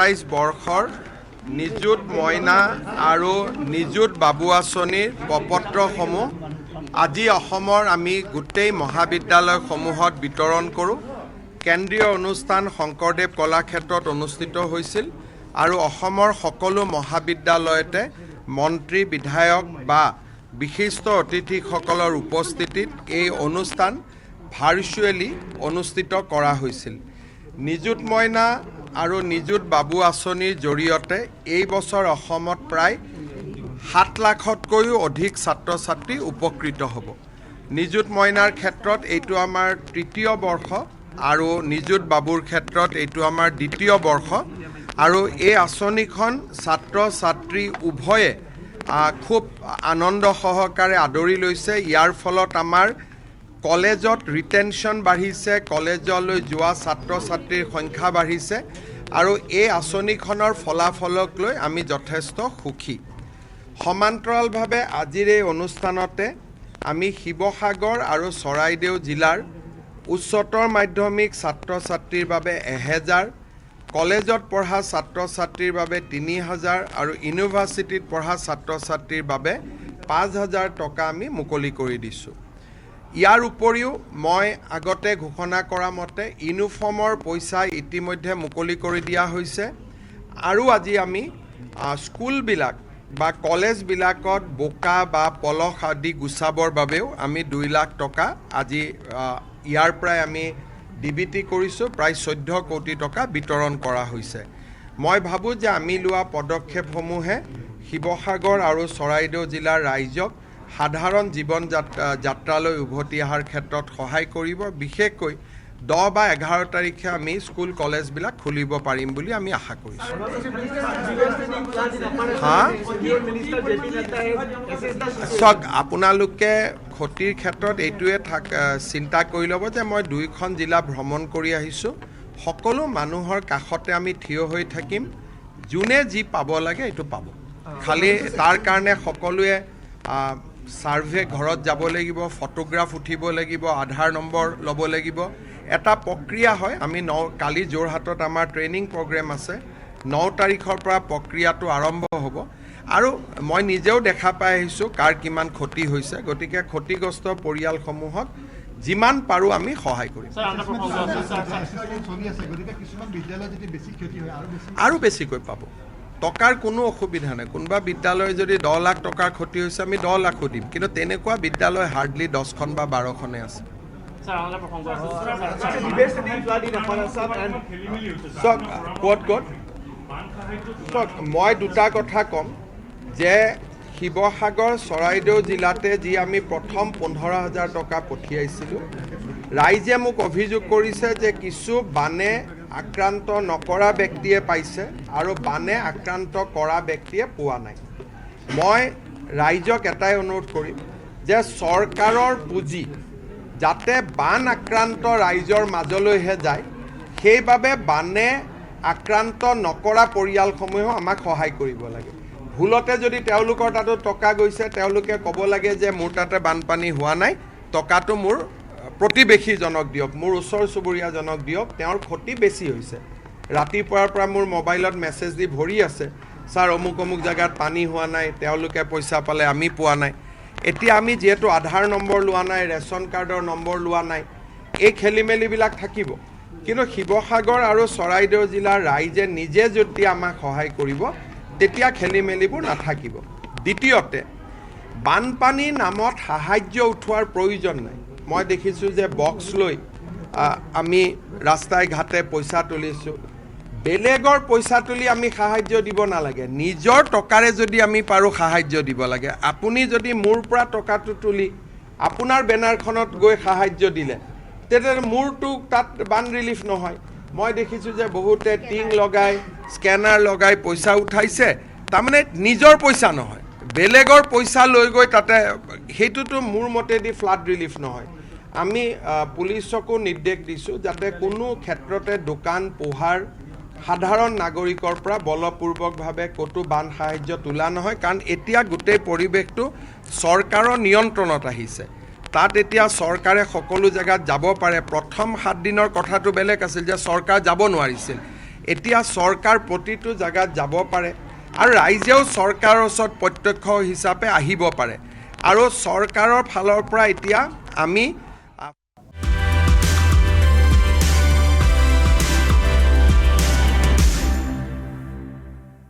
২০২২ বৰ্ষৰ নিযুত মইনা আৰু নিযুত বাবু আঁচনিৰ প্ৰপত্ৰসমূহ আজি অসমৰ আমি গোটেই মহাবিদ্যালয়সমূহত বিতৰণ কৰোঁ। কেন্দ্ৰীয় অনুষ্ঠান শংকৰদেৱ কলাক্ষেত্ৰত অনুষ্ঠিত হৈছিল আৰু অসমৰ সকলো মহাবিদ্যালয়তে মন্ত্ৰী বিধায়ক বা বিশিষ্ট অতিথিসকলৰ উপস্থিতিত এই অনুষ্ঠান ভাৰ্চুৱেলি অনুষ্ঠিত কৰা হৈছিল। নিযুত মইনা আৰু নিযুত বাবু আঁচনিৰ জৰিয়তে এই বছৰ অসমত প্ৰায় ৭ লাখতকৈও অধিক ছাত্ৰ ছাত্ৰী উপকৃত হ'ব। নিযুত মইনাৰ ক্ষেত্ৰত এইটো আমাৰ তৃতীয় বৰ্ষ আৰু নিযুত বাবুৰ ক্ষেত্ৰত এইটো আমাৰ দ্বিতীয় বৰ্ষ আৰু এই আঁচনিখন ছাত্ৰ ছাত্ৰী উভয়ে খুব আনন্দ সহকাৰে আদৰি লৈছে। ইয়াৰ ফলত আমাৰ কলেজত ৰিটেনশ্যন বাঢ়িছে, কলেজলৈ যোৱা ছাত্ৰ ছাত্ৰীৰ সংখ্যা বাঢ়িছে আৰু এই আঁচনিখনৰ ফলাফলক লৈ আমি যথেষ্ট সুখী। সমান্তৰালভাৱে আজিৰ এই অনুষ্ঠানতে আমি শিৱসাগৰ আৰু চৰাইদেউ জিলাৰ উচ্চতৰ মাধ্যমিক ছাত্ৰ ছাত্ৰীৰ বাবে 1000, কলেজত পঢ়া ছাত্ৰ ছাত্ৰীৰ বাবে 3000 আৰু ইউনিভাৰ্চিটিত পঢ়া ছাত্ৰ ছাত্ৰীৰ বাবে 5000 টকা আমি মুকলি কৰি দিছোঁ। ইয়াৰ উপৰিও মই আগতে ঘোষণা কৰা মতে ইউনিফৰ্মৰ পইচা ইতিমধ্যে মুকলি কৰি দিয়া হৈছে আৰু আজি আমি স্কুলবিলাক বা কলেজবিলাকত বোকা বা পলস আদি গুচাবৰ বাবেও আমি 2 লাখ টকা আজি ইয়াৰ পৰাই আমি ডিবিটি কৰিছোঁ। প্ৰায় 14 কোটি টকা বিতৰণ কৰা হৈছে। মই ভাবোঁ যে আমি লোৱা পদক্ষেপসমূহে শিৱসাগৰ আৰু চৰাইদেউ জিলাৰ ৰাইজক সাধাৰণ জীৱন যাত্ৰালৈ উভতি অহাৰ ক্ষেত্ৰত সহায় কৰিব। বিশেষকৈ 10 বা 11 তাৰিখে আমি স্কুল কলেজবিলাক খুলিব পাৰিম বুলি আমি আশা কৰিছোঁ। চাওক, আপোনালোকে ক্ষতিৰ ক্ষেত্ৰত এইটোৱে চিন্তা কৰি ল'ব যে মই 2খন জিলা ভ্ৰমণ কৰি আহিছোঁ। সকলো মানুহৰ কাষতে আমি থিয় হৈ থাকিম। যোনে যি পাব লাগে এইটো পাব। খালি তাৰ কাৰণে সকলোৱে ছাৰ্ভে ঘৰত যাব লাগিব, ফটোগ্ৰাফ উঠিব লাগিব, আধাৰ নম্বৰ ল'ব লাগিব। এটা প্ৰক্ৰিয়া হয়। আমি কালি যোৰহাটত আমাৰ ট্ৰেইনিং প্ৰগ্ৰেম আছে। 9 তাৰিখৰ পৰা প্ৰক্ৰিয়াটো আৰম্ভ হ'ব আৰু মই নিজেও দেখা পাই আহিছোঁ কাৰ কিমান ক্ষতি হৈছে। গতিকে ক্ষতিগ্ৰস্ত পৰিয়ালসমূহক যিমান পাৰোঁ আমি সহায় কৰিম। আৰু বেছিকৈ পাব। টকাৰ কোনো অসুবিধা নাই। কোনোবা বিদ্যালয় যদি 10 লাখ টকাৰ ক্ষতি হৈছে আমি 10 লাখো দিম, কিন্তু তেনেকুৱা বিদ্যালয় হাৰ্ডলি 10খন বা 12খনে আছে। মই দুটা কথা ক'ম যে শিৱসাগৰ চৰাইদেউ জিলাতে যি আমি প্ৰথম 15,000 টকা পঠিয়াইছিলোঁ, ৰাইজে মোক অভিযোগ কৰিছে যে কিছু বানে আক্ৰান্ত নকৰা ব্যক্তিয়ে পাইছে আৰু বানে আক্ৰান্ত কৰা ব্যক্তিয়ে পোৱা নাই। মই ৰাইজক এটাই অনুৰোধ কৰিম যে চৰকাৰৰ পুঁজি যাতে বান আক্ৰান্ত ৰাইজৰ মাজলৈহে যায়, সেইবাবে বানে আক্ৰান্ত নকৰা পৰিয়ালসমূহেও আমাক সহায় কৰিব লাগে। ভুলতে যদি তেওঁলোকৰ তাতো টকা গৈছে, তেওঁলোকে ক'ব লাগে যে মোৰ তাতে বানপানী হোৱা নাই, টকাটো মোৰ প্ৰতিবেশীজনক দিয়ক, মোৰ ওচৰ চুবুৰীয়াজনক দিয়ক, তেওঁৰ ক্ষতি বেছি হৈছে। ৰাতিপুৱাৰ পৰা মোৰ মোবাইলত মেছেজ দি ভৰি আছে, ছাৰ অমুক অমুক জেগাত পানী হোৱা নাই, তেওঁলোকে পইচা পালে, আমি পোৱা নাই। এতিয়া আমি যিহেতু আধাৰ নম্বৰ লোৱা নাই, ৰেচন কাৰ্ডৰ নম্বৰ লোৱা নাই, এই খেলি মেলিবিলাক থাকিব। কিন্তু শিৱসাগৰ আৰু চৰাইদেউ জিলাৰ ৰাইজে নিজে যদি আমাক সহায় কৰিব তেতিয়া খেলি মেলিবোৰ নাথাকিব। দ্বিতীয়তে, বানপানীৰ নামত সাহাৰ্য উঠোৱাৰ প্ৰয়োজন নাই। মই দেখিছোঁ যে বক্স লৈ আমি ৰাস্তাই ঘাটে পইচা তুলিছোঁ। বেলেগৰ পইচা তুলি আমি সাহাৰ্য দিব নালাগে। নিজৰ টকাৰে যদি আমি পাৰোঁ সাহাৰ্য দিব লাগে। আপুনি যদি মোৰ পৰা টকাটো তুলি আপোনাৰ বেনাৰখনত গৈ সাহাৰ্য দিলে, তেতিয়াহ'লে মোৰতো তাত বান ৰিলিফ নহয়। মই দেখিছোঁ যে বহুতে টিং লগাই, স্কেনাৰ লগাই পইচা উঠাইছে, তাৰমানে নিজৰ পইচা নহয়, বেলেগৰ পইচা লৈ গৈ তাতে, সেইটোতো মোৰ মতেদি ফ্লাড ৰিলিফ নহয়। আমি পুলিচকো নিৰ্দেশ দিছোঁ যাতে কোনো ক্ষেত্ৰতে দোকান পোহাৰ সাধাৰণ নাগৰিকৰ পৰা বলপূৰ্বকভাৱে ক'তো বান সাহাৰ্য তোলা নহয়। কাৰণ এতিয়া গোটেই পৰিৱেশটো চৰকাৰৰ নিয়ন্ত্ৰণত আহিছে। তাত এতিয়া চৰকাৰে সকলো জেগাত যাব পাৰে। প্ৰথম 7 দিনৰ কথাটো বেলেগ আছিল যে চৰকাৰ যাব নোৱাৰিছিল। এতিয়া চৰকাৰ প্ৰতিটো জাগাত যাব পাৰে আৰু ৰাইজেও চৰকাৰৰ ওচৰত প্ৰত্যক্ষ হিচাপে আহিব পাৰে আৰু চৰকাৰৰ ফালৰ পৰা এতিয়া আমি